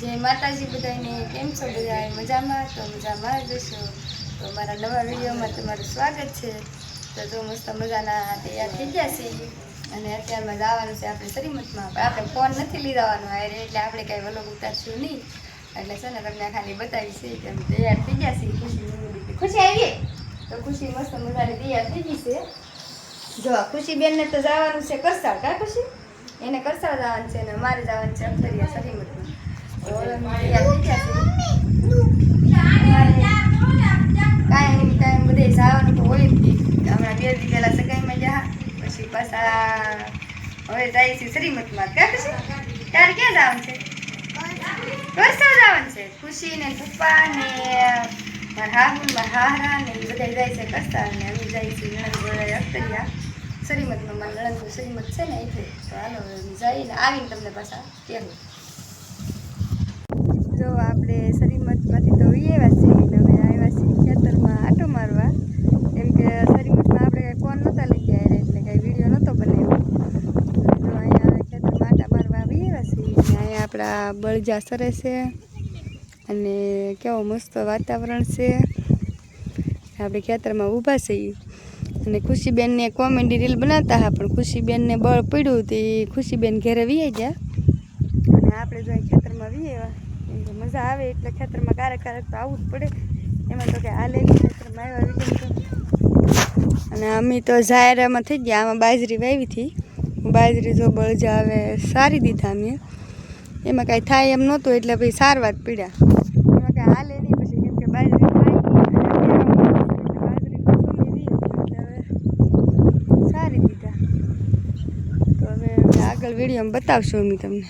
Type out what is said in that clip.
જય માતાજી બધાને. કેમ છો બધા? મજામાં? તો મજામાં જ હશો. તો મારા નવા વિડીયોમાં તમારું સ્વાગત છે. તો જો મસ્ત મજાના તૈયાર થઈ ગયા છે અને અત્યારમાં જવાનું છે આપણે શ્રીમતમાં. આપણે ફોન નથી લઈ જવાનો હારે, એટલે આપણે કાંઈ વ્લોગ ઉતારશું નહીં. એટલે છે ને તમને ખાલી બતાવી છે કે અમે તૈયાર થઈ ગયા છીએ. ખુશી આવી તો ખુશી મસ્ત મજાની તૈયાર થઈ ગઈ છે. જો ખુશી બેનને તો જવાનું છે કરસાળ. કા ખુશી? એને કરસાળ જવાનું છે અને અમારે જવાનું છે અખતરિયા શ્રીમતમાં. કાંઈ બધે જવાનું તો હોય જ નહીં. હમણાં 2 દી પહેલા સગાઈમાં ગયા, પછી પાછા હવે જાય છે શ્રીમતમાં. ક્યાં ખુશી? તારે ક્યાં જવાનું છે? કરસાળ જવાનું છે. ખુશી ને પપ્પા ને મારા હાહુ મારા હાહરા ને એ બધા જાય છે કરસાળ ને અમે જાય છે નણંદ અખતરિયા શ્રીમતમાં. મારા નણંદનું શ્રીમત છે ને એટલે તો હાલો જઈને આવીને તમને પાછા કહેવું. જો આપણે શ્રીમતમાંથી તો આવ્યા છીએ ને હવે આવ્યા છીએ ખેતરમાં આટો મારવા. કેમ કે શ્રીમતમાં આપણે કાંઈ ફોન નહોતા લઈ ગયા એટલે કાંઈ વિડીયો નહોતો બનાવ્યો. જો અહીંયા ખેતરમાં આટા મારવા આવી આવ્યા છીએ. અહીંયા આપણા બળજા સરે છે અને કેવો મસ્ત વાતાવરણ છે. આપણે ખેતરમાં ઊભા છીએ અને ખુશીબેનને કોમેડી રીલ બનાવતા હા, પણ ખુશીબેનને બળ પડ્યું હતી. ખુશીબેન ઘેરે વી ગયા અને આપણે જો ખેતરમાં વી આવ્યા. મજા આવે એટલે ખેતરમાં ક્યારેક તો આવવું જ પડે. એમાં તો કે હાલે ખેતરમાં આવ્યા વિડીયો. અને અમે તો જાહેરામાં થઈ ગયા. આમાં બાજરી વાવી હતી. બાજરી જો બળજા આવે સારી દીધા અમે. એમાં કાંઈ થાય એમ નહોતું એટલે પછી સારવા જ પીડ્યા. એમાં કાંઈ હાલે નહીં પછી, કેમ કે બાજરી બાજરી સારી દીધા. તો હવે આગળ વિડીયોમાં બતાવશું અમે તમને.